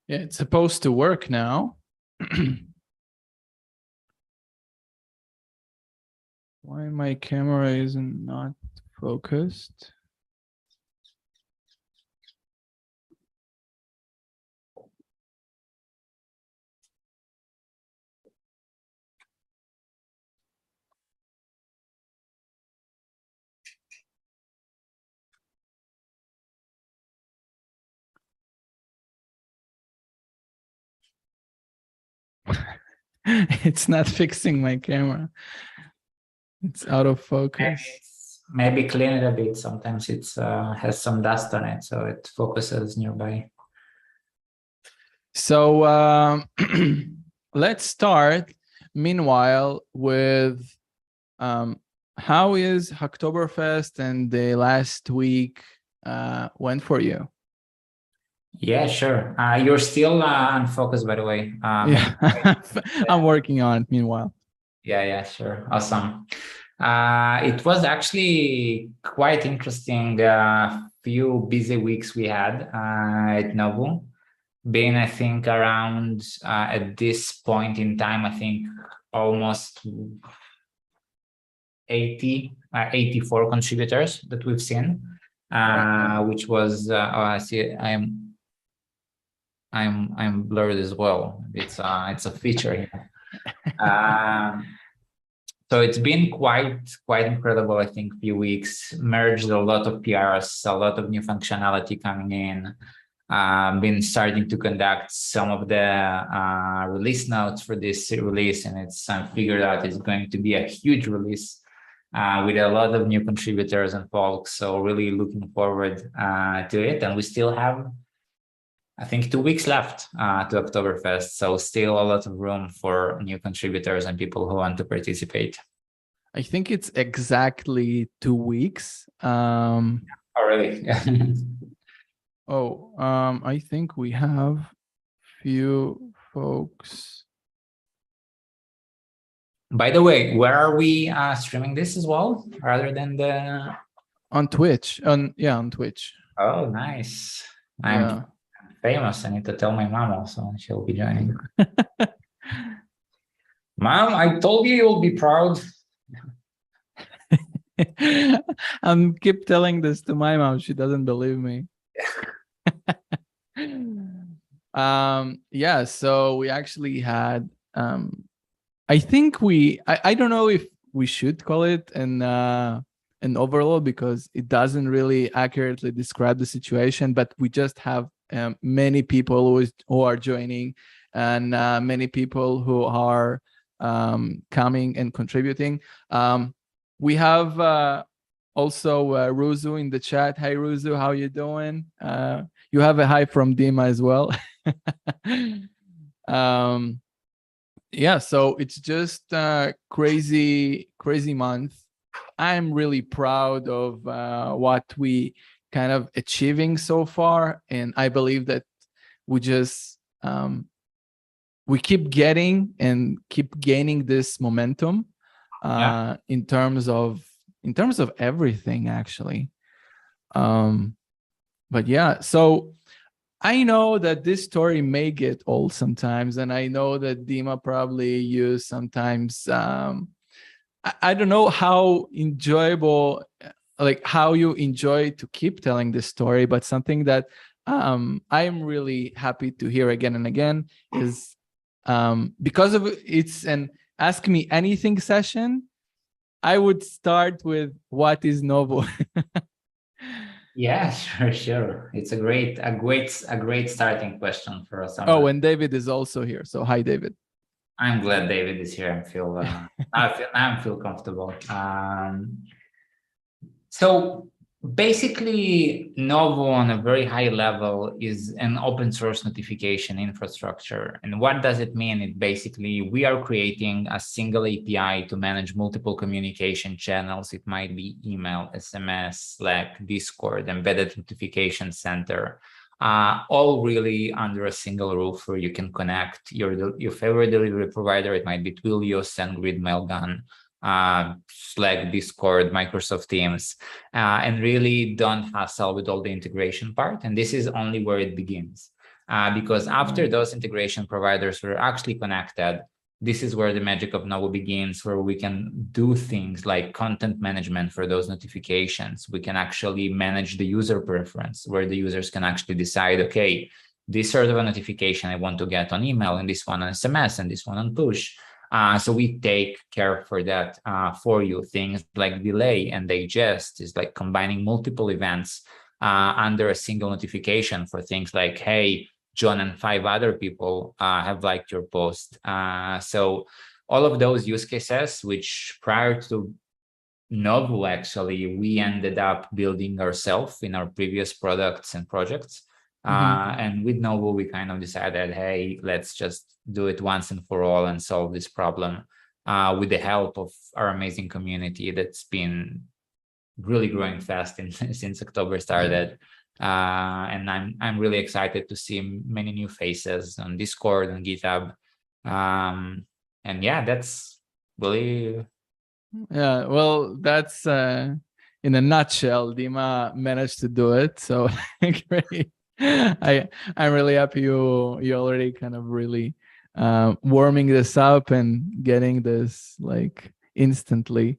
Yeah, it's supposed to work now. Why my camera isn't not focused? It's not fixing my camera. It's out of focus. Maybe clean it a bit. Sometimes it's has some dust on it, so it focuses nearby. So let's start, meanwhile, with how is Oktoberfest and the last week went for you? Yeah, sure. You're still unfocused, by the way. Yeah, I'm working on it meanwhile. Yeah, sure. Awesome. It was actually quite interesting. Few busy weeks we had at Novu. Being, I think, around at this point in time, I think almost 84 contributors that we've seen, which was I see I'm blurred as well. It's a feature here. So it's been quite incredible. I think few weeks merged a lot of PRs, a lot of new functionality coming in. Been starting to conduct some of the release notes for this release, and it's figured out it's going to be a huge release with a lot of new contributors and folks. So really looking forward to it, and we still have, I think, 2 weeks left to Oktoberfest. So still a lot of room for new contributors and people who want to participate. I think it's exactly 2 weeks. Oh, really? I think we have few folks. By the way, where are we streaming this as well, rather than the... On Twitch. On Twitch. Oh, nice. Yeah. I'm famous. I need to tell my mom also, and she'll be joining. Mom, I told you you'll be proud. I'm keep telling this to my mom. She doesn't believe me. Yeah, so we actually had I think I don't know if we should call it an overload, because it doesn't really accurately describe the situation, but we just have many people who are joining, and many people who are coming and contributing. We have also Ruzu in the chat. Hey Ruzu, how you doing? You have a hi from Dima as well. Yeah, so it's just a crazy month. I'm really proud of what we kind of achieving so far, and I believe that we just we keep getting and keep gaining this momentum in terms of everything, actually. But yeah, so I know that this story may get old sometimes, and I know that Dima probably used sometimes. I don't know how enjoyable, like how you enjoy to keep telling this story, but something that I am really happy to hear again and again is because of it's an Ask Me Anything session. I would start with, what is Novu? Yeah, sure. It's a great starting question for us. Oh, and David is also here. So hi, David. I'm glad David is here. I feel comfortable. So basically, Novo on a very high level is an open source notification infrastructure. And what does it mean? It basically, we are creating a single API to manage multiple communication channels. It might be email, SMS, Slack, Discord, embedded notification center, all really under a single roof where you can connect your favorite delivery provider. It might be Twilio, SendGrid, Mailgun, Slack, Discord, Microsoft Teams, and really don't hassle with all the integration part. And this is only where it begins. because after those integration providers were actually connected, this is where the magic of Novu begins, where we can do things like content management for those notifications. We can actually manage the user preference, where the users can actually decide, okay, this sort of a notification I want to get on email, and this one on SMS, and this one on push. So we take care for that for you. Things like delay and digest is like combining multiple events under a single notification for things like, hey, John and 5 other people have liked your post. So all of those use cases, which prior to Novu, actually, we ended up building ourselves in our previous products and projects. And with Novu, we kind of decided, hey, let's just do it once and for all and solve this problem with the help of our amazing community that's been really growing fast since October started. And I'm really excited to see many new faces on Discord and GitHub. And yeah, that's really... Yeah, well, that's in a nutshell, Dima managed to do it. So great. I'm really happy you already kind of really warming this up and getting this like instantly.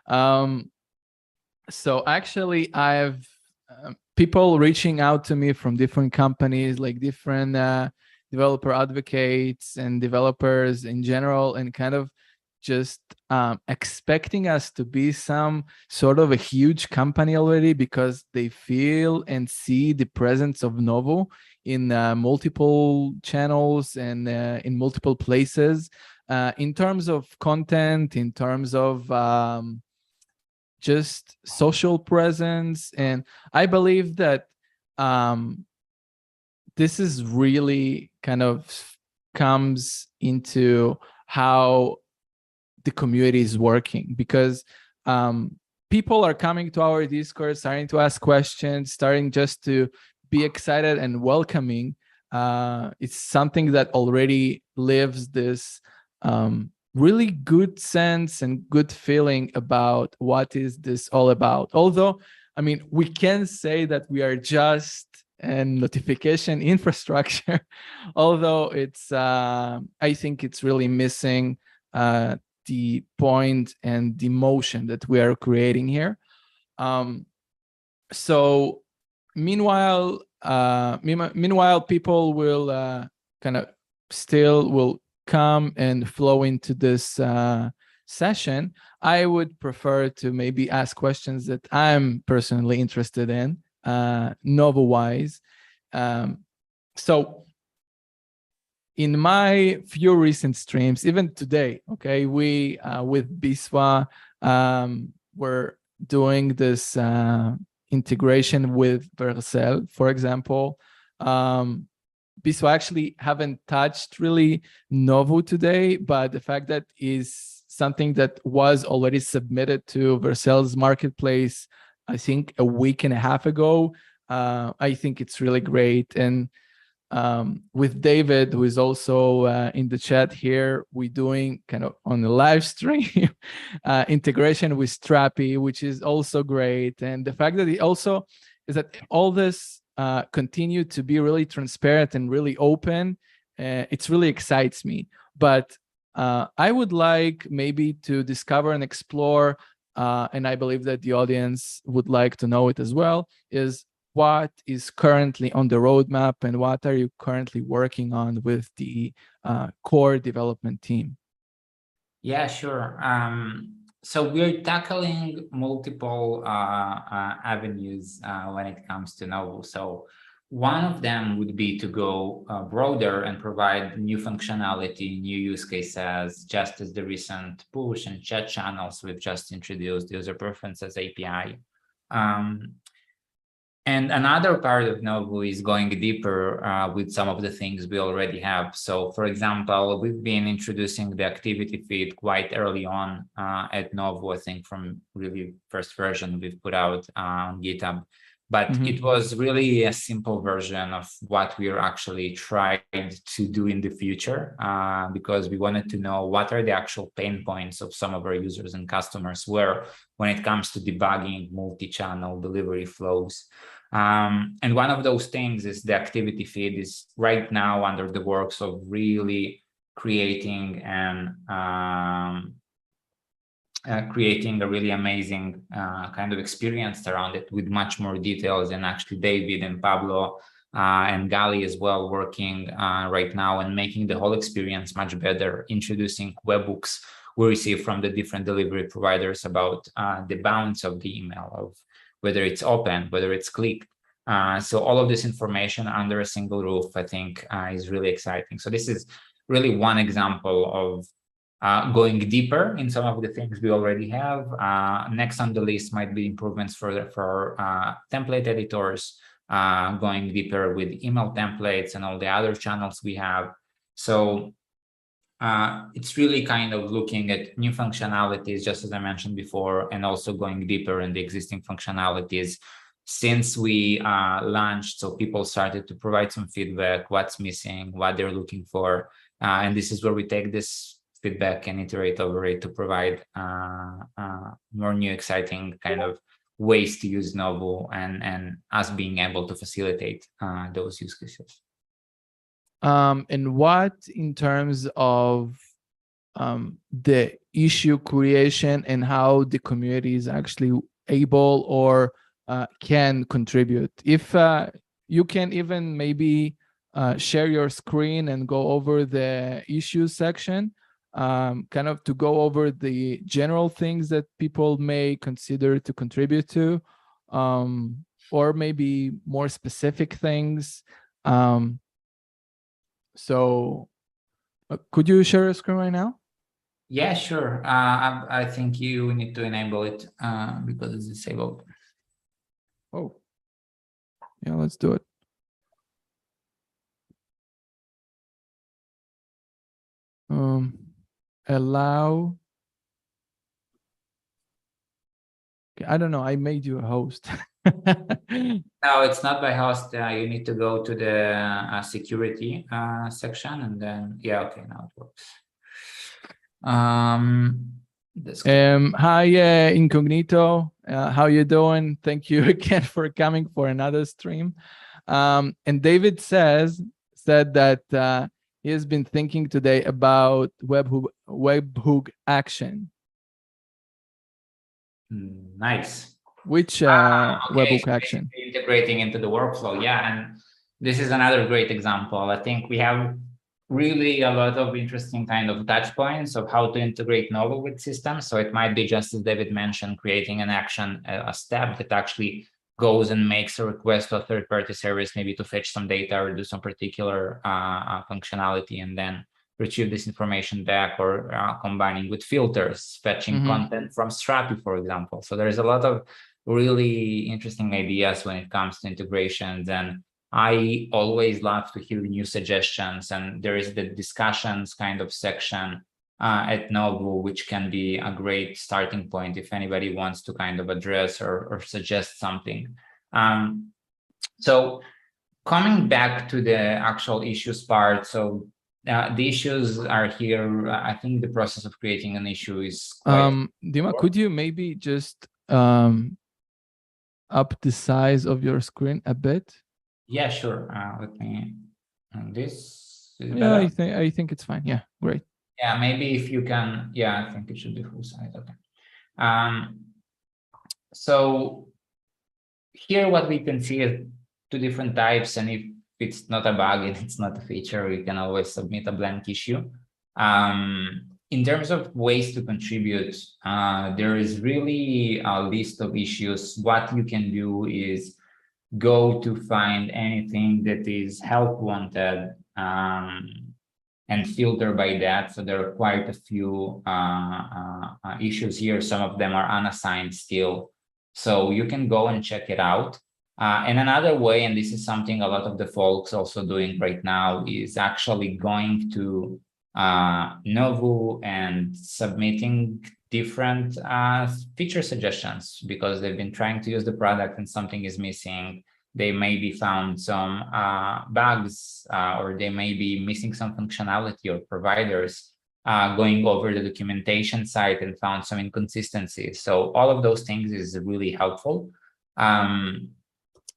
So actually, I've people reaching out to me from different companies, like different developer advocates and developers in general, and kind of just expecting us to be some sort of a huge company already, because they feel and see the presence of Novu in multiple channels and in multiple places, in terms of content, in terms of just social presence. And I believe that this is really kind of comes into how the community is working, because people are coming to our Discord, starting to ask questions, starting just to be excited and welcoming. It's something that already lives this really good sense and good feeling about what is this all about. Although, I mean, we can say that we are just a notification infrastructure, although it's, I think it's really missing the point and the motion that we are creating here. So meanwhile, people will kind of still will come and flow into this session. I would prefer to maybe ask questions that I'm personally interested in, Novu-wise. So in my few recent streams, even today, okay, we with Biswa, we're doing this integration with Vercel, for example. Biswa actually haven't touched really Novu today, but the fact that is something that was already submitted to Vercel's marketplace, I think a week and a half ago, I think it's really great. And with David, who is also in the chat here, we're doing kind of on the live stream integration with Strappy, which is also great. And the fact that it also is that all this continue to be really transparent and really open, it really excites me. But I would like maybe to discover and explore, and I believe that the audience would like to know it as well, is what is currently on the roadmap and what are you currently working on with the core development team? Yeah, sure. So we're tackling multiple avenues when it comes to Novu. So one of them would be to go broader and provide new functionality, new use cases, just as the recent push and chat channels we've just introduced, user preferences API. And another part of Novu is going deeper with some of the things we already have. So, for example, we've been introducing the activity feed quite early on at Novu, I think from really first version we've put out on GitHub. But it was really a simple version of what we're actually trying to do in the future, because we wanted to know what are the actual pain points of some of our users and customers where when it comes to debugging multi-channel delivery flows. And one of those things is the activity feed is right now under the works of really creating creating a really amazing kind of experience around it with much more details. And actually David and Pablo and Gali as well working right now and making the whole experience much better, introducing webhooks we receive from the different delivery providers about the bounds of the email, of whether it's open, whether it's clicked. So all of this information under a single roof, I think is really exciting. So this is really one example of going deeper in some of the things we already have. Next on the list might be improvements for template editors, going deeper with email templates and all the other channels we have. So it's really kind of looking at new functionalities, just as I mentioned before, and also going deeper in the existing functionalities. Since we launched, so people started to provide some feedback, what's missing, what they're looking for. And this is where we take this feedback and iterate over it to provide more new exciting kind of ways to use Novu and us being able to facilitate those use cases. And what in terms of the issue creation and how the community is actually able or can contribute? If you can even maybe share your screen and go over the issues section, kind of to go over the general things that people may consider to contribute to, or maybe more specific things. So could you share your screen right now? Yeah, sure. I think you need to enable it because it's disabled. Oh, yeah, let's do it. Allow. Okay, I don't know. I made you a host. No, it's not by host. You need to go to the security section, and then yeah, okay, now it works. Hi, Incognito. How you doing? Thank you again for coming for another stream. And David said that he has been thinking today about webhook action. Nice. Which Okay. webhook action? Integrating into the workflow, yeah. And this is another great example. I think we have really a lot of interesting kind of touch points of how to integrate Novu with systems. So it might be, just as David mentioned, creating an action, a step that actually goes and makes a request to a third-party service, maybe to fetch some data or do some particular functionality, and then retrieve this information back, or combining with filters, fetching content from Strapi, for example. So there's a lot of really interesting ideas when it comes to integrations, and I always love to hear new suggestions. And there is the discussions kind of section at Novu, which can be a great starting point if anybody wants to kind of address or suggest something. So coming back to the actual issues part, so the issues are here. I think the process of creating an issue is quite Dima, could you maybe just up the size of your screen a bit? Yeah, sure. Let me. This is yeah, better? I think it's fine. Yeah, great. Yeah, maybe if you can. Yeah, I think it should be full size. Okay. So here, what we can see is two different types, and if it's not a bug and it's not a feature, we can always submit a blank issue. In terms of ways to contribute, there is really a list of issues. What you can do is go to find anything that is help wanted and filter by that. So there are quite a few issues here. Some of them are unassigned still. So you can go and check it out. And another way, and this is something a lot of the folks also doing right now, is actually going to Novu and submitting different feature suggestions, because they've been trying to use the product and something is missing. They maybe found some bugs, or they may be missing some functionality, or providers going over the documentation site and found some inconsistencies. So all of those things is really helpful.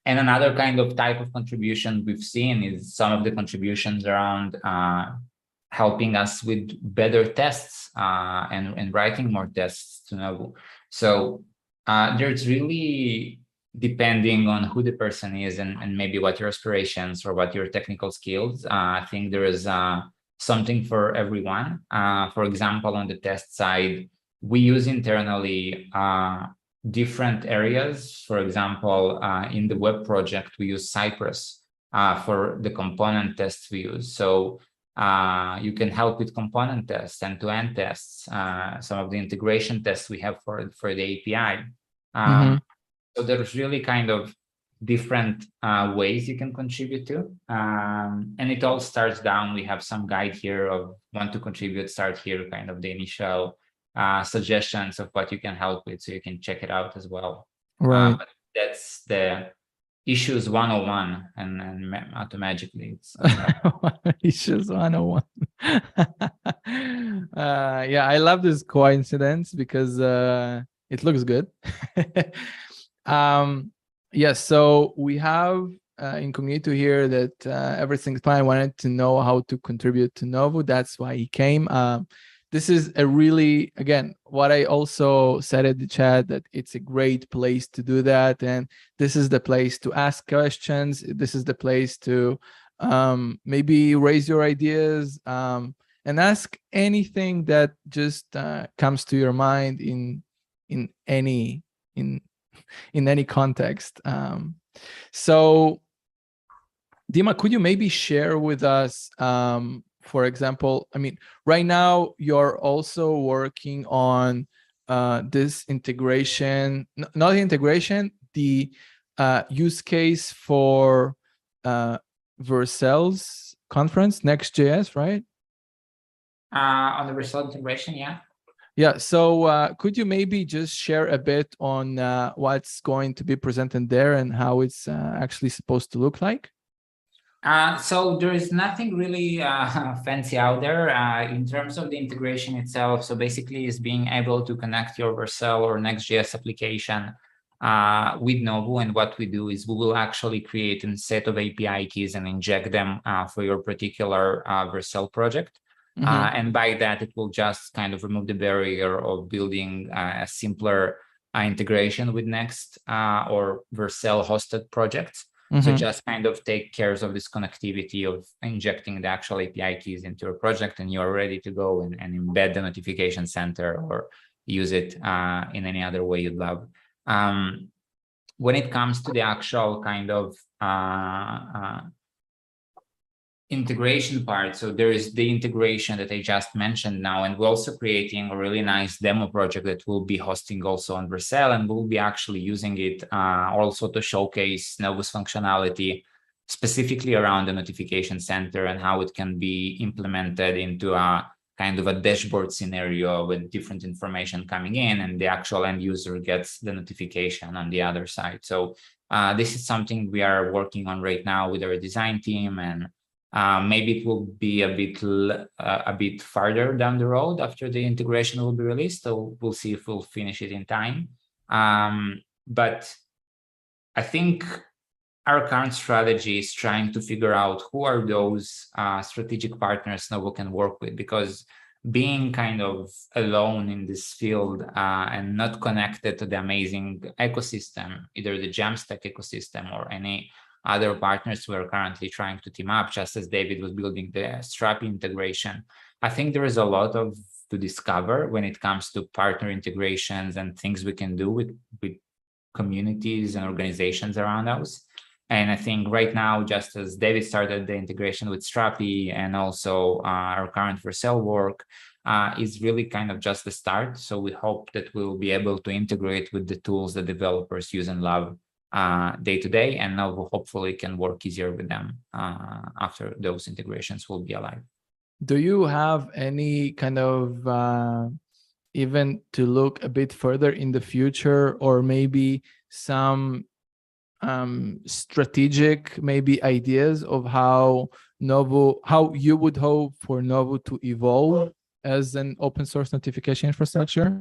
And another kind of type of contribution we've seen is some of the contributions around helping us with better tests and writing more tests to Novu. So there's really, depending on who the person is and maybe what your aspirations or what your technical skills, I think there is something for everyone. For example, on the test side, we use internally different areas. For example, in the web project, we use Cypress for the component tests we use. So you can help with component tests, end-to-end tests, some of the integration tests we have for the API. So there's really kind of different ways you can contribute to. And it all starts down. We have some guide here of want to contribute, start here, kind of the initial suggestions of what you can help with, so you can check it out as well. Right. But that's the issues 101, and automatically it's Issues 101. Yeah, I love this coincidence because it looks good. Yes, so we have incognito here that everything's fine. Wanted to know how to contribute to Novu. That's why he came. This is a really, again, what I also said at the chat, that it's a great place to do that. And this is the place to ask questions. This is the place to maybe raise your ideas and ask anything that just comes to your mind in any context. So Dima, could you maybe share with us, for example, I mean, right now you're also working on this integration, not integration, the use case for Vercel's conference, Next.js, right? On the Vercel integration, yeah. Yeah, so could you maybe just share a bit on what's going to be presented there and how it's actually supposed to look like? So there is nothing really fancy out there in terms of the integration itself. So basically is being able to connect your Vercel or Next.js application with Novu. And what we do is we will actually create a set of API keys and inject them for your particular Vercel project. And by that, it will just kind of remove the barrier of building a simpler integration with Next or Vercel hosted projects. So just kind of take care of this connectivity of injecting the actual API keys into your project, and you're ready to go and embed the notification center or use it in any other way you'd love. When it comes to the actual kind of integration part, so there is the integration that I just mentioned now, and we're also creating a really nice demo project that we'll be hosting also on Vercel, and we'll be actually using it also to showcase Novu's functionality specifically around the notification center and how it can be implemented into a kind of a dashboard scenario with different information coming in, and the actual end user gets the notification on the other side. So this is something we are working on right now with our design team, and maybe it will be a bit farther down the road after the integration will be released. So we'll see if we'll finish it in time. But I think our current strategy is trying to figure out who are those strategic partners Novu can work with, because being kind of alone in this field and not connected to the amazing ecosystem, either the Jamstack ecosystem or any other partners we are currently trying to team up, just as David was building the Strapi integration. I think there is a lot to discover when it comes to partner integrations and things we can do with communities and organizations around us. And I think right now, just as David started the integration with Strapi and also our current Vercel work, is really kind of just the start. So we hope that we'll be able to integrate with the tools that developers use and love day to day, and now hopefully can work easier with them after those integrations will be alive. Do you have any kind of even to look a bit further in the future, or maybe some strategic maybe ideas of how you would hope for Novu to evolve as an open source notification infrastructure?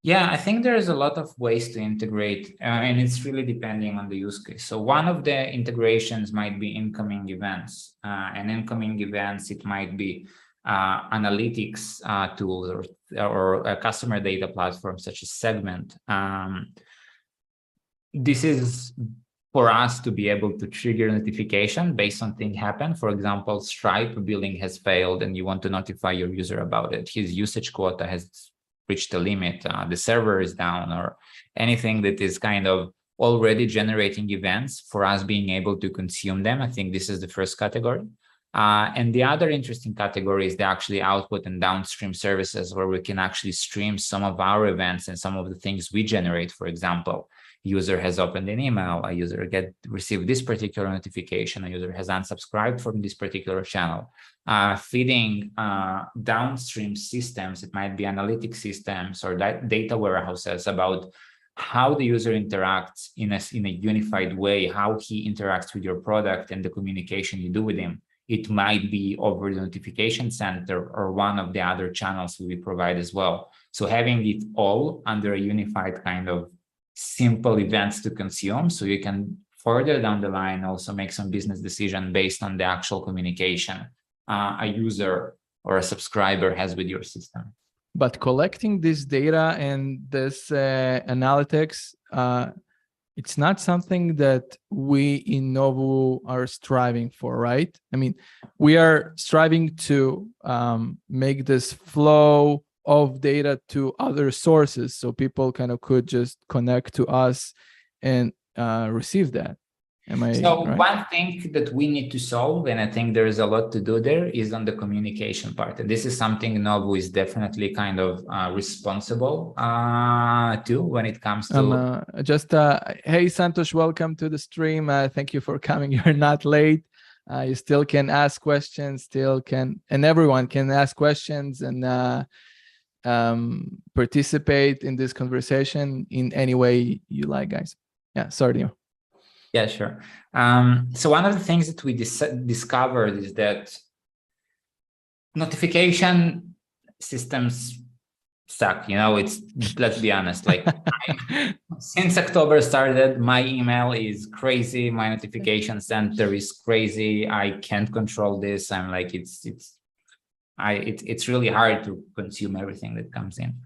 Yeah, I think there's a lot of ways to integrate, and it's really depending on the use case. So one of the integrations might be incoming events, and incoming events, it might be analytics tools or a customer data platform such as Segment. This is for us to be able to trigger notification based on thing happen. For example, Stripe billing has failed and you want to notify your user about it. His usage quota has reached the limit, the server is down, or anything that is kind of already generating events for us being able to consume them. I think this is the first category. And the other interesting category is the actually output and downstream services where we can actually stream some of our events and some of the things we generate. For example, user has opened an email, a user received this particular notification, a user has unsubscribed from this particular channel. Feeding downstream systems, it might be analytic systems or data warehouses about how the user interacts in a unified way, how he interacts with your product and the communication you do with him. It might be over the notification center or one of the other channels we provide as well. So having it all under a unified kind of simple events to consume, so you can further down the line also make some business decision based on the actual communication a user or a subscriber has with your system. But collecting this data and this analytics, it's not something that we in Novu are striving for, right? I mean, we are striving to make this flow of data to other sources so people kind of could just connect to us and receive that. Am I So right? one thing that we need to solve, and I think there is a lot to do there, is on the communication part. And this is something Novu is definitely kind of responsible to when it comes to... Hey, Santosh, welcome to the stream. Thank you for coming. You're not late. You still can ask questions, and everyone can ask questions and participate in this conversation in any way you like, guys. Yeah, sorry, Dio. Yeah, sure. So one of the things that we discovered is that notification systems suck. Let's be honest, like since October started, my email is crazy. My notification center is crazy. I can't control this. I'm like, it's really hard to consume everything that comes in.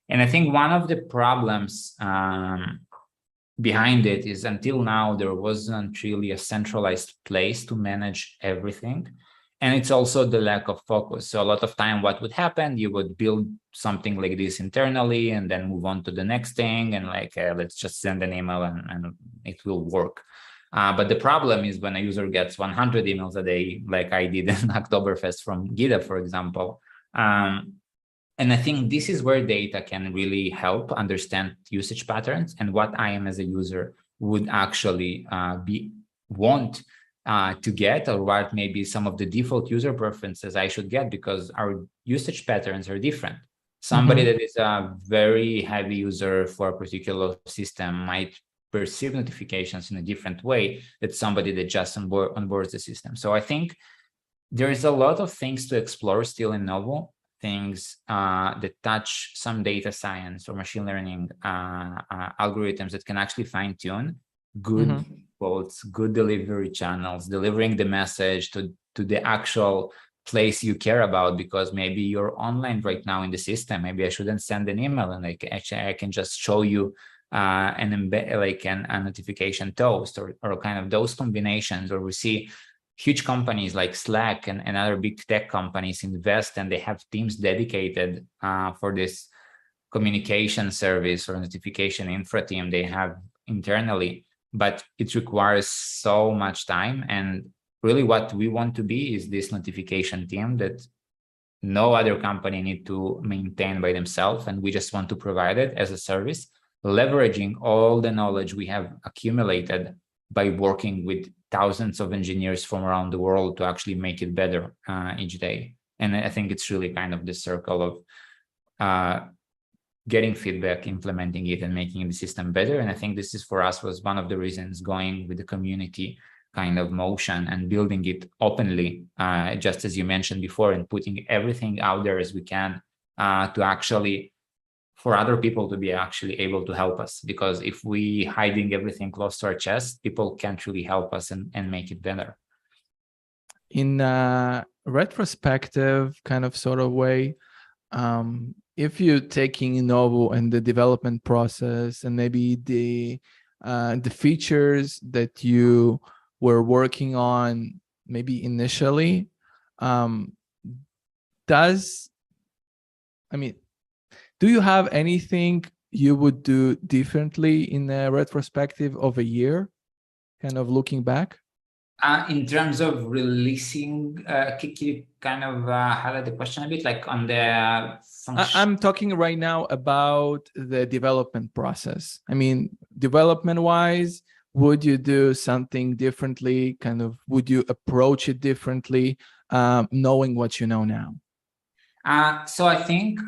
And I think one of the problems behind it is until now, there wasn't really a centralized place to manage everything. And it's also the lack of focus. So a lot of time, what would happen, you would build something like this internally and then move on to the next thing. And like, let's just send an email and it will work. But the problem is when a user gets 100 emails a day, like I did in Oktoberfest from Gita, for example, and I think this is where data can really help understand usage patterns and what I am as a user would actually want to get, or what maybe some of the default user preferences I should get, because our usage patterns are different. Somebody that is a very heavy user for a particular system might perceive notifications in a different way than somebody that just onboards the system. So I think there is a lot of things to explore still in Novu. Things that touch some data science or machine learning algorithms that can actually fine tune good quotes, good delivery channels, delivering the message to the actual place you care about, because maybe you're online right now in the system. Maybe I shouldn't send an email, and I can just show you an embed, like a notification toast or kind of those combinations, or we see huge companies like Slack and other big tech companies invest, and they have teams dedicated for this communication service or notification infra team they have internally. But it requires so much time. And really what we want to be is this notification team that no other company need to maintain by themselves. And we just want to provide it as a service, leveraging all the knowledge we have accumulated by working with thousands of engineers from around the world to actually make it better each day. And I think it's really kind of the circle of getting feedback, implementing it, and making the system better. And I think this is, for us, was one of the reasons going with the community kind of motion and building it openly, just as you mentioned before, and putting everything out there as we can to actually for other people to be actually able to help us, because if we hiding everything close to our chest, people can't really help us and make it better. In a retrospective kind of sort of way, if you're taking Novu and the development process and maybe the features that you were working on maybe initially, do you have anything you would do differently in a retrospective of a year, kind of looking back? In terms of releasing, can you kind of highlight the question a bit, like on the function? I'm talking right now about the development process. I mean, development-wise, would you do something differently? Kind of, would you approach it differently, knowing what you know now? So I think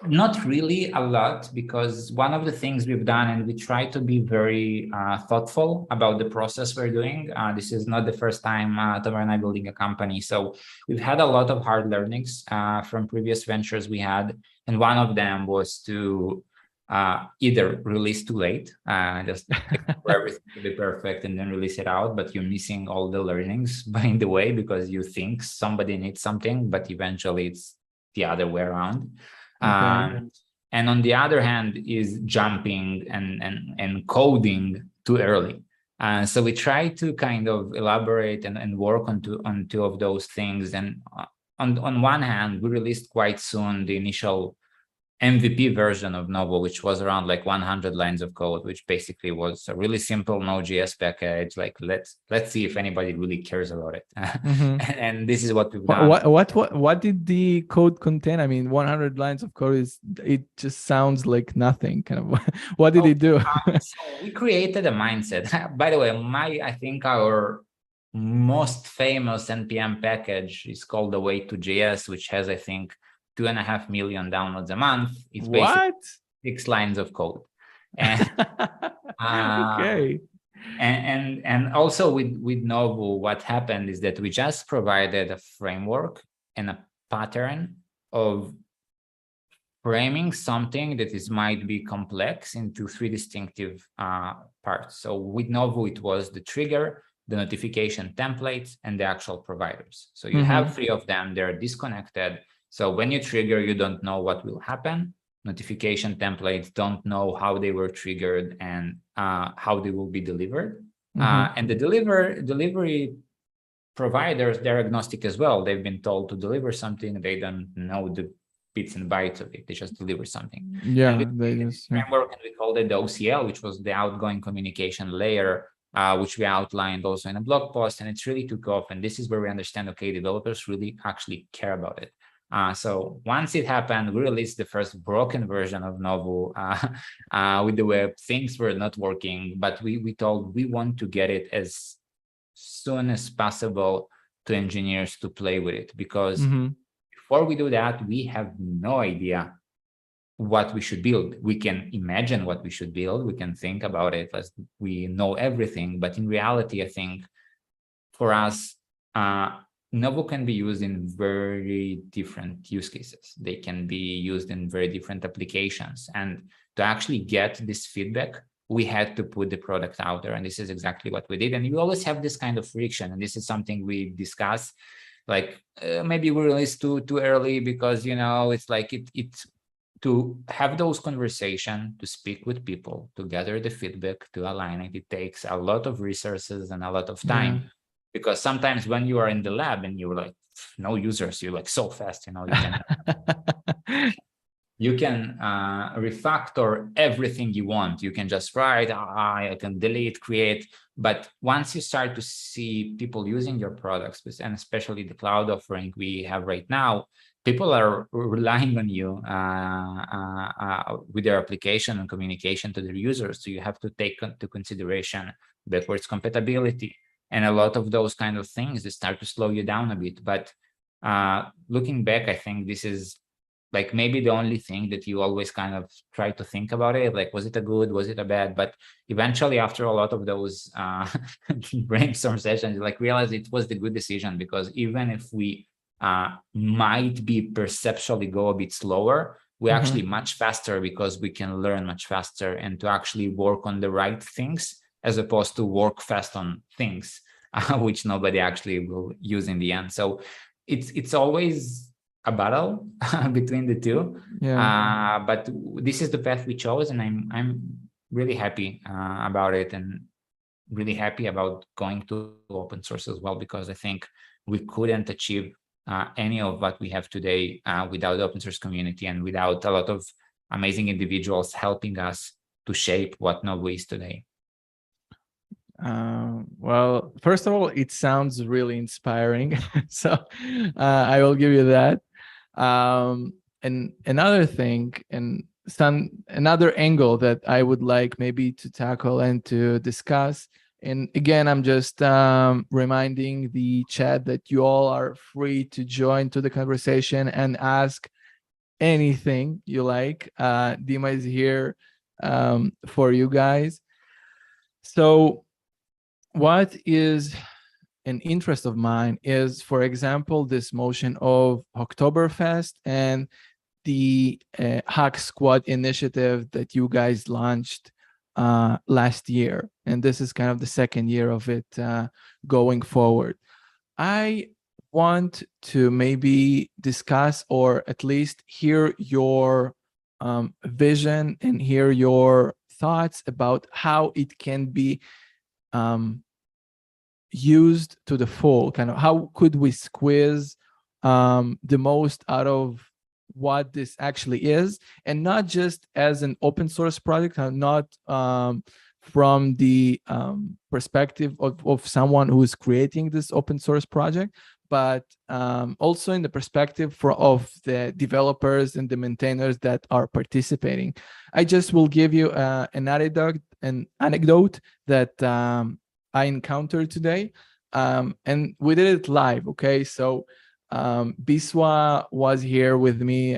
not really a lot, because one of the things we've done, and we try to be very thoughtful about the process we're doing. This is not the first time Tomer and I building a company. So we've had a lot of hard learnings from previous ventures we had. And one of them was to either release too late, just for everything to be perfect and then release it out, but you're missing all the learnings by the way, because you think somebody needs something, but eventually it's the other way around. Okay. And on the other hand is jumping and coding too early. So we try to kind of elaborate and work on two of those things. And on one hand, we released quite soon the initial MVP version of Novu, which was around like 100 lines of code, which basically was a really simple Node.js package. Like, let's see if anybody really cares about it. And this is what we've done. What did the code contain? I mean, 100 lines of code it just sounds like nothing. Kind of. What did it do? So we created a mindset. By the way, I think our most famous NPM package is called the Way to JS, which has, I think, 2.5 million downloads a month. It's basically 6 lines of code. And okay. And also with Novu, what happened is that we just provided a framework and a pattern of framing something that might be complex into 3 distinctive parts. So with Novu, it was the trigger, the notification templates, and the actual providers. So you have 3 of them, they're disconnected. So when you trigger, you don't know what will happen. Notification templates don't know how they were triggered and how they will be delivered. And the delivery providers, they're agnostic as well. They've been told to deliver something. They don't know the bits and bytes of it. They just deliver something. Yeah, framework, and we called it the OCL, which was the outgoing communication layer, which we outlined also in a blog post, and it's really took off. And this is where we understand, okay, developers really actually care about it. So once it happened, we released the first broken version of Novu with the web. Things were not working, but we told we want to get it as soon as possible to engineers to play with it, because before we do that, we have no idea what we should build. We can imagine what we should build. We can think about it as we know everything. But in reality, I think for us, Novu can be used in very different use cases. They can be used in very different applications. And to actually get this feedback, we had to put the product out there. And this is exactly what we did. And you always have this kind of friction. And this is something we discuss. Like maybe we released too early because, you know, it's like it's to have those conversations, to speak with people, to gather the feedback, to align it. It takes a lot of resources and a lot of time. Yeah. Because sometimes when you are in the lab and you're like, no users, you're like so fast, you know, you can refactor everything you want. You can just write, I can delete, create. But once you start to see people using your products, and especially the cloud offering we have right now, people are relying on you with their application and communication to their users. So you have to take into consideration backwards compatibility. And a lot of those kind of things, they start to slow you down a bit. But looking back, I think this is like maybe the only thing that you always kind of try to think about it. Like, was it a good, was it a bad? But eventually, after a lot of those brainstorm sessions, you like realize it was the good decision, because even if we might be perceptually go a bit slower, we're actually much faster because we can learn much faster and to actually work on the right things as opposed to work fast on things, which nobody actually will use in the end. So it's always a battle between the two. Yeah. But this is the path we chose, and I'm really happy about it, and really happy about going to open source as well, because I think we couldn't achieve any of what we have today without the open source community and without a lot of amazing individuals helping us to shape what Novu is today. Well, first of all, it sounds really inspiring. So I will give you that. And another thing, and another angle that I would like maybe to tackle and to discuss. And again, I'm just reminding the chat that you all are free to join to the conversation and ask anything you like. Dima is here for you guys. So what is an interest of mine is, for example, this motion of Oktoberfest and the Hack Squad initiative that you guys launched last year. And this is kind of the second year of it going forward. I want to maybe discuss, or at least hear your vision and hear your thoughts about how it can be used to the full. Kind of how could we squeeze the most out of what this actually is, and not just as an open source project, not from the perspective of someone who is creating this open source project, but also in the perspective of the developers and the maintainers that are participating. I just will give you an anecdote that I encountered today, and we did it live. Okay, so Biswa was here with me,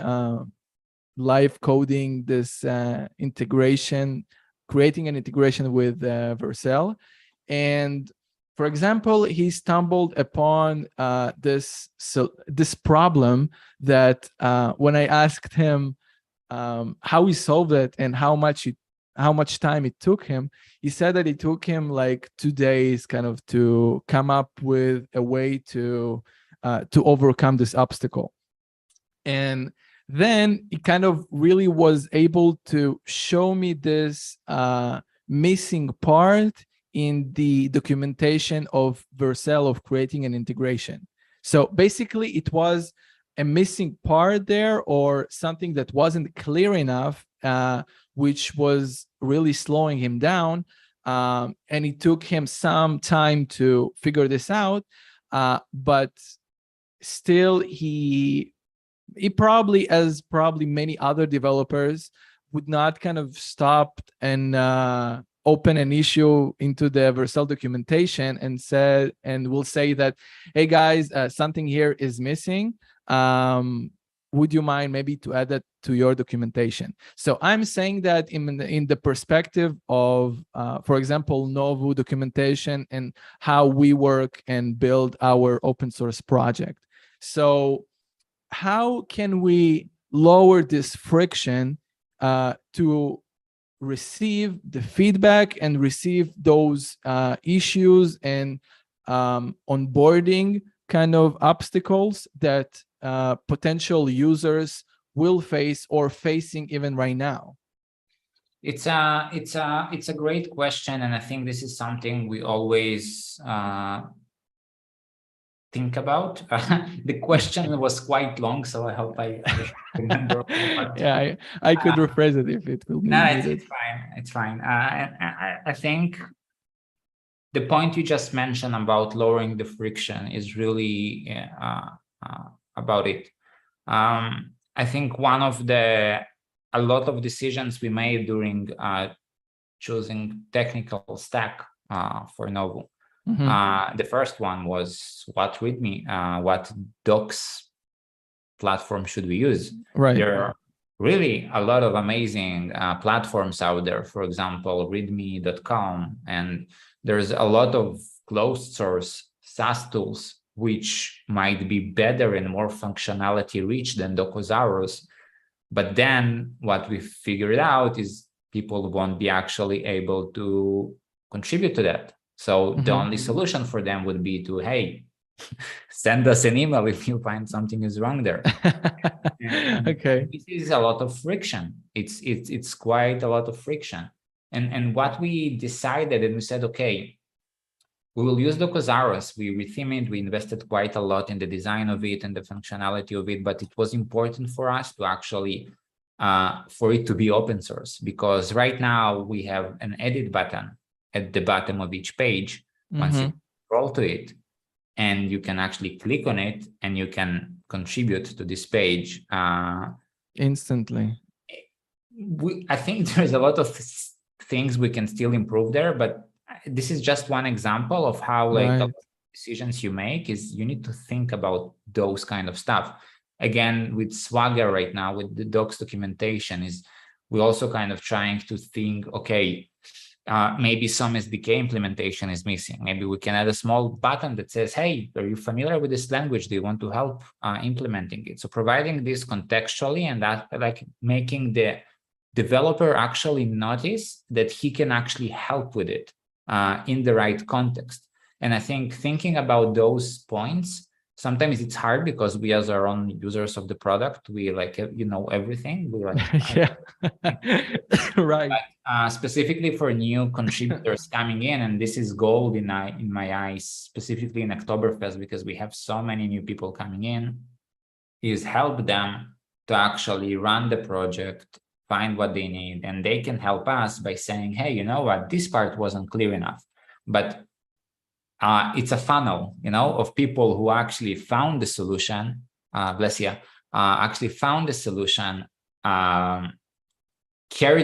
live coding this integration, creating an integration with Vercel. And for example, he stumbled upon this problem that when I asked him how he solved it and how much time it took him, he said that it took him like 2 days kind of to come up with a way to overcome this obstacle. And then he kind of really was able to show me this missing part in the documentation of Vercel of creating an integration. So basically it was a missing part there, or something that wasn't clear enough, which was really slowing him down. And it took him some time to figure this out. But still, he probably, as probably many other developers, would not kind of stop and open an issue into the Vercel documentation and will say that, hey guys, something here is missing. Would you mind maybe to add that to your documentation? So I'm saying that in the perspective of, for example, Novu documentation and how we work and build our open source project. So how can we lower this friction to receive the feedback and receive those issues and onboarding kind of obstacles that potential users will face or facing even right now? It's a great question, and I think this is something we always think about. The question was quite long, so I hope I remember. Yeah, I could rephrase it if it will be needed. It's fine. It's fine. I think the point you just mentioned about lowering the friction is really about it. I think a lot of decisions we made during choosing technical stack for Novu. The first one was what README, what docs platform should we use? Right. There are really a lot of amazing platforms out there. For example, readme.com, and there's a lot of closed source SaaS tools which might be better and more functionality rich than Docosaurus. But then what we figured out is people won't be actually able to contribute to that. So the only solution for them would be to, hey, send us an email if you find something is wrong there. Okay. This is a lot of friction. It's quite a lot of friction. And what we decided, and we said, okay, we will use Docosaurus. We retheme it. We invested quite a lot in the design of it and the functionality of it, but it was important for us to actually for it to be open source, because right now we have an edit button at the bottom of each page. Once you scroll to it, and you can actually click on it and you can contribute to this page instantly. I think there's a lot of things we can still improve there, but this is just one example of how like the decisions you make is you need to think about those kind of stuff. Again, with Swagger right now, with the docs documentation, is we're also kind of trying to think, okay, maybe some SDK implementation is missing. Maybe we can add a small button that says, hey, are you familiar with this language? Do you want to help implementing it? So providing this contextually, and that like making the developer actually notice that he can actually help with it in the right context. And I think thinking about those points, sometimes it's hard because we as our own users of the product, we like, you know, everything. We like, yeah, right. But, specifically for new contributors coming in, and this is gold in my eyes, specifically in Oktoberfest, because we have so many new people coming in, is help them to actually run the project, find what they need, and they can help us by saying, hey, you know what, this part wasn't clear enough. But it's a funnel, you know, of people who actually found the solution, bless you, actually found the solution, cared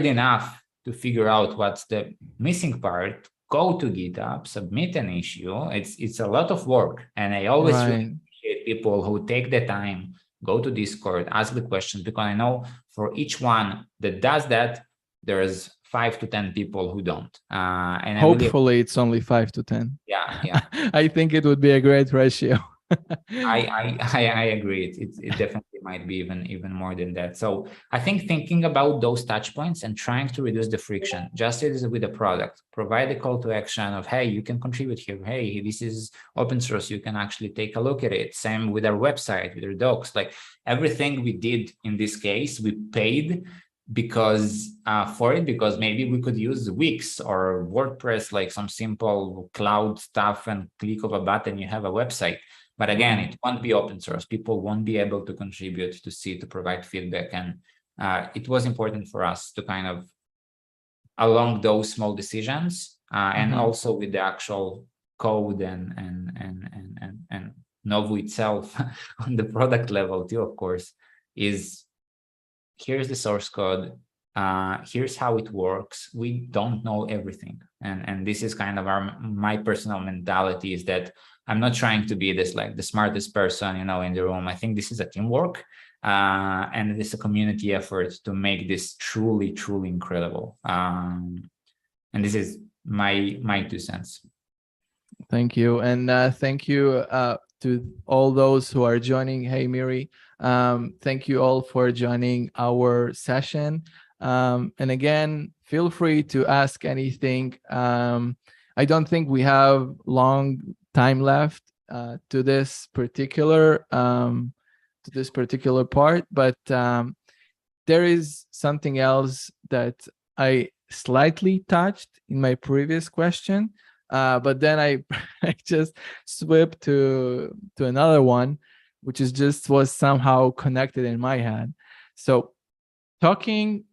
enough to figure out what's the missing part, go to GitHub, submit an issue. It's a lot of work. And I always really appreciate people who take the time, go to Discord, ask the questions, because I know for each one that does that, there's 5 to 10 people who don't. And hopefully really, it's only 5 to 10. Yeah. I think it would be a great ratio. I agree. It definitely might be even more than that. So I think thinking about those touch points and trying to reduce the friction, just as with the product, provide a call to action of, hey, you can contribute here. Hey, this is open source. You can actually take a look at it. Same with our website, with our docs. Like everything we did in this case, we paid because because maybe we could use Wix or WordPress, like some simple cloud stuff, and click of a button, you have a website. But again, it won't be open source. People won't be able to contribute, to see, to provide feedback. And it was important for us to kind of, along those small decisions, and also with the actual code and Novu itself on the product level too, of course, is here's the source code. Here's how it works. We don't know everything. And this is kind of my personal mentality, is that I'm not trying to be this like the smartest person, you know, in the room. I think this is a teamwork, and it is a community effort to make this truly, truly incredible. And this is my 2 cents. Thank you. And thank you to all those who are joining. Hey, Miri. Thank you all for joining our session. And again, feel free to ask anything. I don't think we have long time left to this particular part, but there is something else that I slightly touched in my previous question, but then I just swept to another one, which is was somehow connected in my head. So talking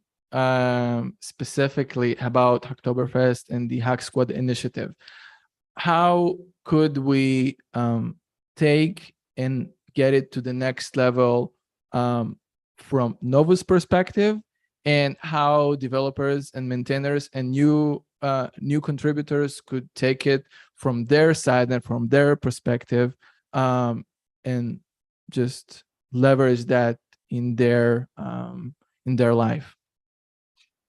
specifically about Oktoberfest and the Hack Squad initiative, how could we take and get it to the next level from Novu's perspective, and how developers and maintainers and new contributors could take it from their side and from their perspective, and just leverage that in their life?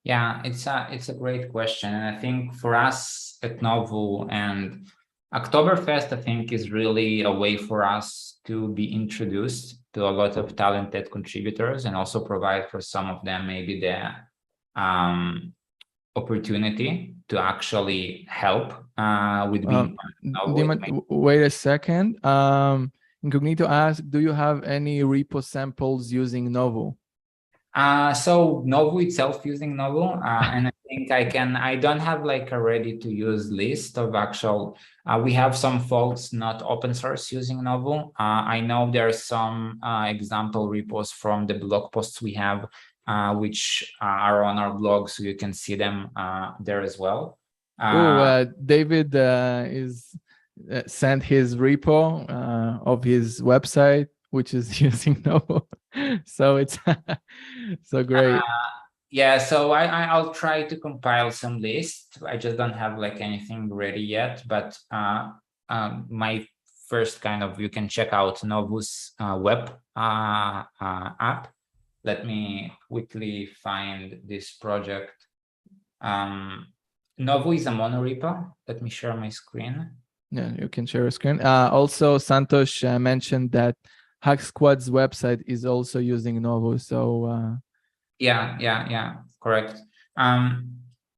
Yeah, it's a great question. And I think for us at Novu, and Oktoberfest, I think, is really a way for us to be introduced to a lot of talented contributors and also provide for some of them maybe the opportunity to actually help with being part of Dima, wait a second. Incognito asked, do you have any repo samples using Novu? So Novu itself using Novu, and I think I don't have like a ready to use list of actual, we have some folks not open source using Novu. I know there are some example repos from the blog posts we have, which are on our blog, so you can see them there as well. David is sent his repo of his website, which is using Novu. So it's so great. Yeah, so I'll try to compile some lists. I just don't have like anything ready yet, but my first kind of, you can check out Novu's web app. Let me quickly find this project. Novu is a monorepo. Let me share my screen. Yeah, you can share a screen. Also, Santosh mentioned that Hack Squad's website is also using Novu. So yeah, correct.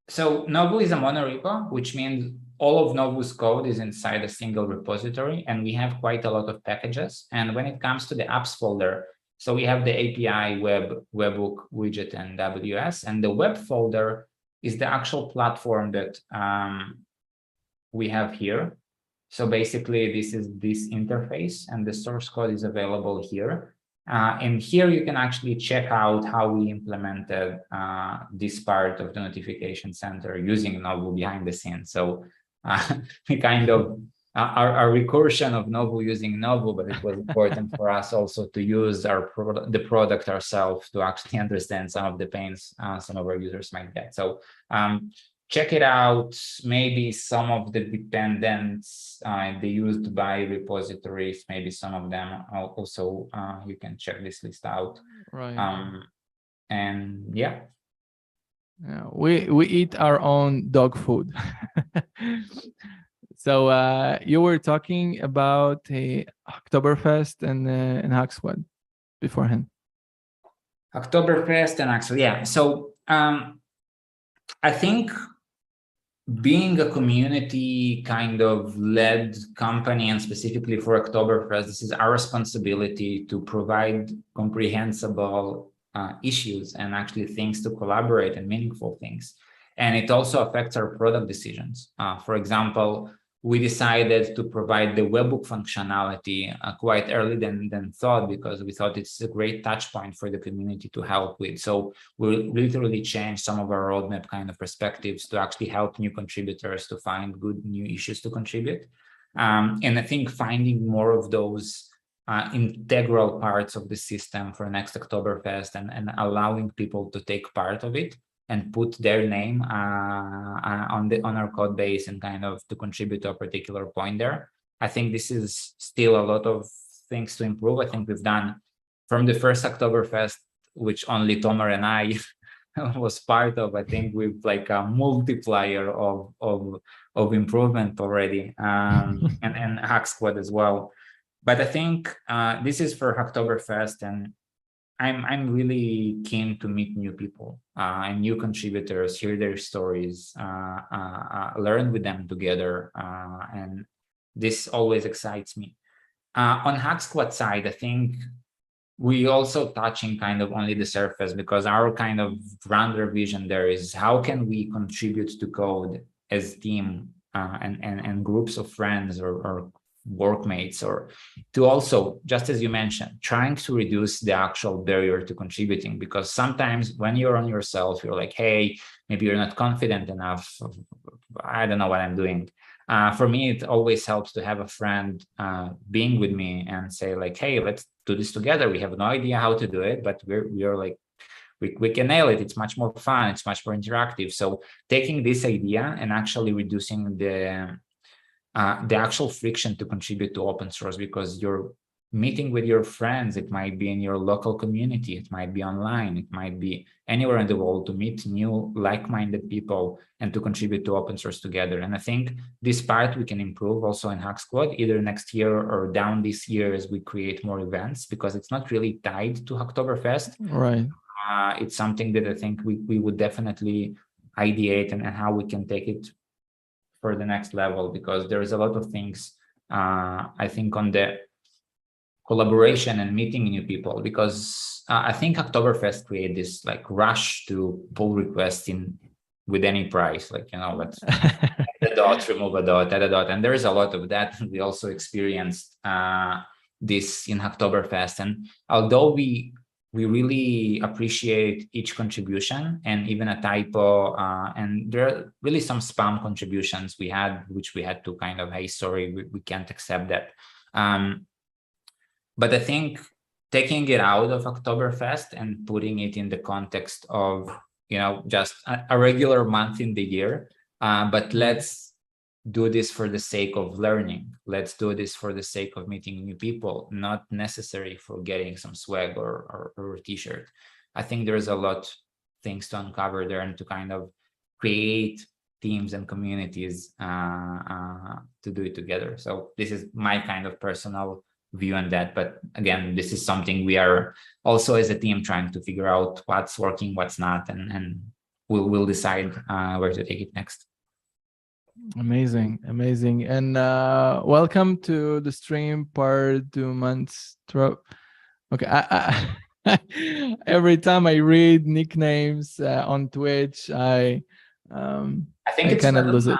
So Novu is a monorepo, which means all of Novu's code is inside a single repository, and we have quite a lot of packages. And when it comes to the apps folder, so we have the API, web, webhook, widget, and WS, and the web folder is the actual platform that we have here. So basically, this is this interface, and the source code is available here. And here you can actually check out how we implemented this part of the notification center using Novu behind the scenes. So we kind of our recursion of Novu using Novu, but it was important for us also to use the product ourselves to actually understand some of the pains some of our users might get. So check it out. Maybe some of the dependents they used by repositories, maybe some of them also you can check this list out. right. And yeah. We eat our own dog food. So you were talking about a Oktoberfest and Hack Squad beforehand. Oktoberfest and actually, yeah. So I think being a community kind of led company, and specifically for Oktoberfest, this is our responsibility to provide comprehensible issues and actually things to collaborate and meaningful things. And it also affects our product decisions. For example, we decided to provide the webhook functionality quite early than thought, because we thought it's a great touch point for the community to help with. So we literally changed some of our roadmap kind of perspectives to actually help new contributors to find good new issues to contribute. And I think finding more of those integral parts of the system for next Oktoberfest and allowing people to take part of it and put their name on our code base and kind of to contribute to a particular point there. I think this is still a lot of things to improve. I think we've done from the first Oktoberfest, which only Tomer and I was part of. I think we've like a multiplier of improvement already, and Hack Squad as well. But I think this is for Oktoberfest, and I'm really keen to meet new people and new contributors, hear their stories, learn with them together, and this always excites me. On Hack Squad side, I think we also touching kind of only the surface, because our kind of grander vision there is how can we contribute to code as team and groups of friends or workmates, or to also, just as you mentioned, trying to reduce the actual barrier to contributing, because sometimes when you're on yourself, you're like, hey, maybe you're not confident enough, I don't know what I'm doing. For me, it always helps to have a friend being with me and say like, hey, let's do this together. We have no idea how to do it, but we're like, we can nail it. It's much more fun. It's much more interactive. So taking this idea and actually reducing the actual friction to contribute to open source, because you're meeting with your friends. It might be in your local community. It might be online. It might be anywhere in the world to meet new like-minded people and to contribute to open source together. And I think this part we can improve also in Hack Squad, either next year or down this year as we create more events, because it's not really tied to Hacktoberfest. Right. It's something that I think we would definitely ideate and how we can take it for the next level, because there is a lot of things I think on the collaboration and meeting new people, because I think Oktoberfest create this like rush to pull requests in with any price, like, let's add a dot, remove a dot, add a dot, and there is a lot of that. We also experienced this in Oktoberfest, and although we really appreciate each contribution and even a typo, and there are really some spam contributions we had, which we had to kind of, hey, sorry, we can't accept that. But I think taking it out of Oktoberfest and putting it in the context of, just a regular month in the year, but let's do this for the sake of learning. Let's do this for the sake of meeting new people, not necessary for getting some swag or a t-shirt. I think there's a lot things to uncover there and to kind of create teams and communities to do it together. So this is my kind of personal view on that. But again, this is something we are also as a team trying to figure out what's working, what's not, and we'll decide where to take it next. Amazing. And welcome to the stream part 2 months. Okay, every time I read nicknames on Twitch, I think it's kind of lose it.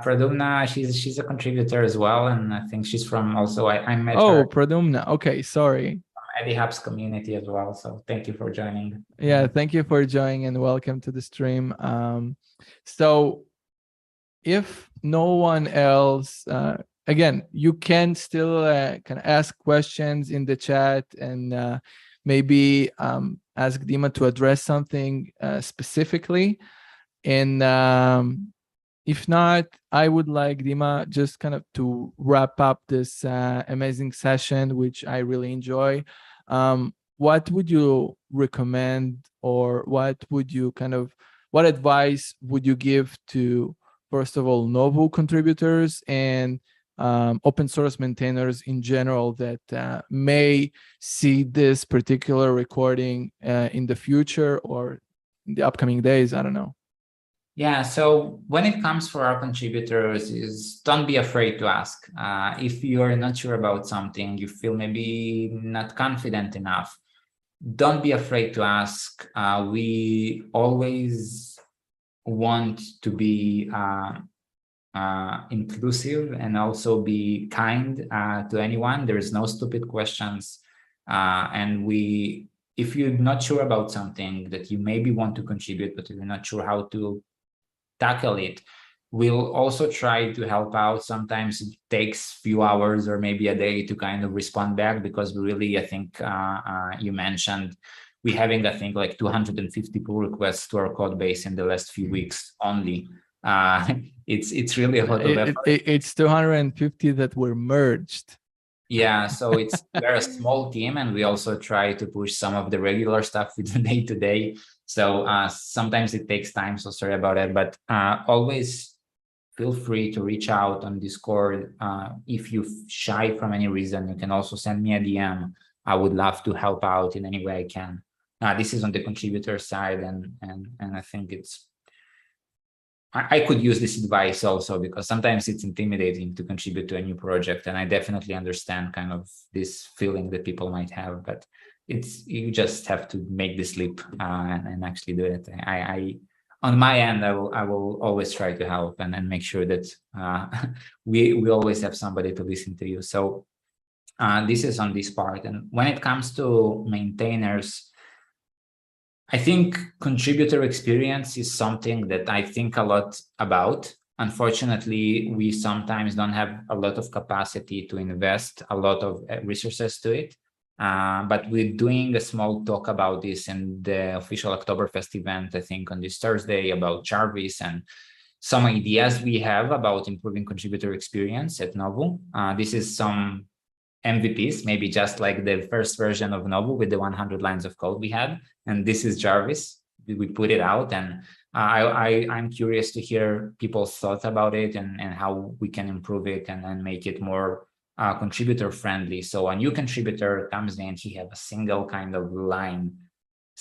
Pradumna, she's a contributor as well, and I think she's from also I met her. Oh, Pradumna. Okay, sorry. Eddie Hub's community as well. So thank you for joining. Yeah, thank you for joining and welcome to the stream. So if no one else, again, you can still can ask questions in the chat and maybe ask Dima to address something specifically. And if not, I would like Dima just kind of to wrap up this amazing session, which I really enjoy. What would you recommend, or what advice would you give to, first of all, Novu contributors and open source maintainers in general that may see this particular recording in the future or in the upcoming days? I don't know. Yeah, so when it comes for our contributors, is don't be afraid to ask. If you're not sure about something, you feel maybe not confident enough, don't be afraid to ask. We always want to be inclusive and also be kind to anyone. There is no stupid questions. And if you're not sure about something that you maybe want to contribute, but you're not sure how to tackle it, we'll also try to help out. Sometimes it takes a few hours or maybe a day to kind of respond back, because we really, I think you mentioned, we're having, I think, like 250 pull requests to our code base in the last few weeks only. It's really a lot of effort. It's 250 that were merged. Yeah, so we're a small team, and we also try to push some of the regular stuff we do day to day. So sometimes it takes time, so sorry about it. But always feel free to reach out on Discord. If you're shy from any reason, you can also send me a DM. I would love to help out in any way I can. This is on the contributor side, and I think I could use this advice also, because sometimes it's intimidating to contribute to a new project, and I definitely understand kind of this feeling that people might have, but you just have to make this leap and actually do it. On my end, I will always try to help and make sure that we always have somebody to listen to you. So this is on this part. And when it comes to maintainers, I think contributor experience is something that I think a lot about. Unfortunately, we sometimes don't have a lot of capacity to invest a lot of resources to it. But we're doing a small talk about this in the official Oktoberfest event, I think on this Thursday, about Jarvis and some ideas we have about improving contributor experience at Novu. This is some MVPs, maybe just like the first version of Novu with the 100 lines of code we had. And this is Jarvis. We put it out, and I'm curious to hear people's thoughts about it and how we can improve it and make it more contributor friendly. So a new contributor comes in, he have a single kind of line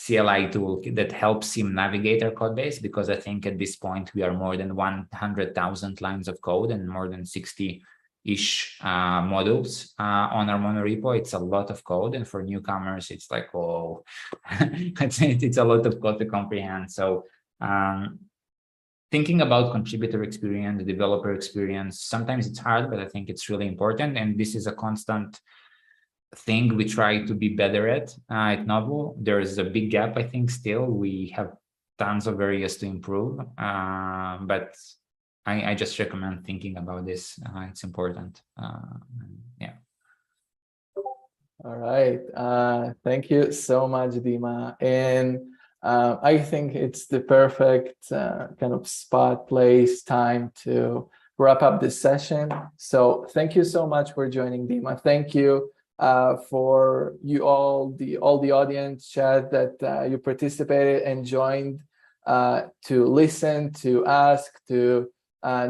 CLI tool that helps him navigate our code base, because I think at this point we are more than 100,000 lines of code and more than 60-ish modules on our monorepo. It's a lot of code, and for newcomers, it's like, oh, it's a lot of code to comprehend. So thinking about contributor experience, developer experience, sometimes it's hard, but I think it's really important, and this is a constant thing we try to be better at Novu. There's a big gap, I think, still. We have tons of areas to improve, but I just recommend thinking about this. It's important. Yeah. All right. Thank you so much, Dima. And I think it's the perfect kind of spot, place, time to wrap up this session. So thank you so much for joining, Dima. Thank you for you all the audience chat that you participated and joined to listen, to ask, to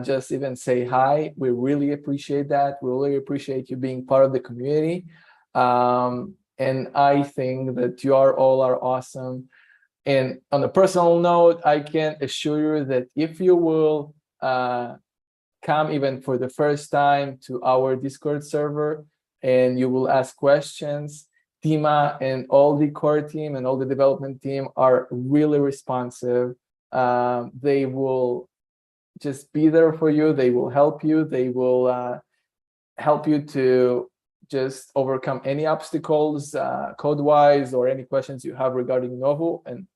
just even say hi. We really appreciate that. We really appreciate you being part of the community. And I think that you all are awesome. And on a personal note, I can assure you that if you will come even for the first time to our Discord server and you will ask questions, Dima and all the core team and all the development team are really responsive. They will just be there for you. They will help you. They will help you to just overcome any obstacles code-wise or any questions you have regarding Novu and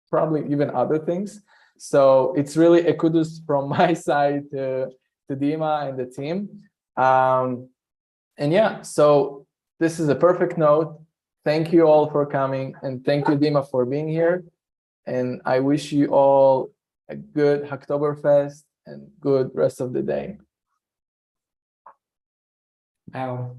probably even other things. So it's really a kudos from my side to Dima and the team. And yeah, so this is a perfect note. Thank you all for coming, and thank you, Dima, for being here. And I wish you all a good Hacktoberfest and good rest of the day. Ciao.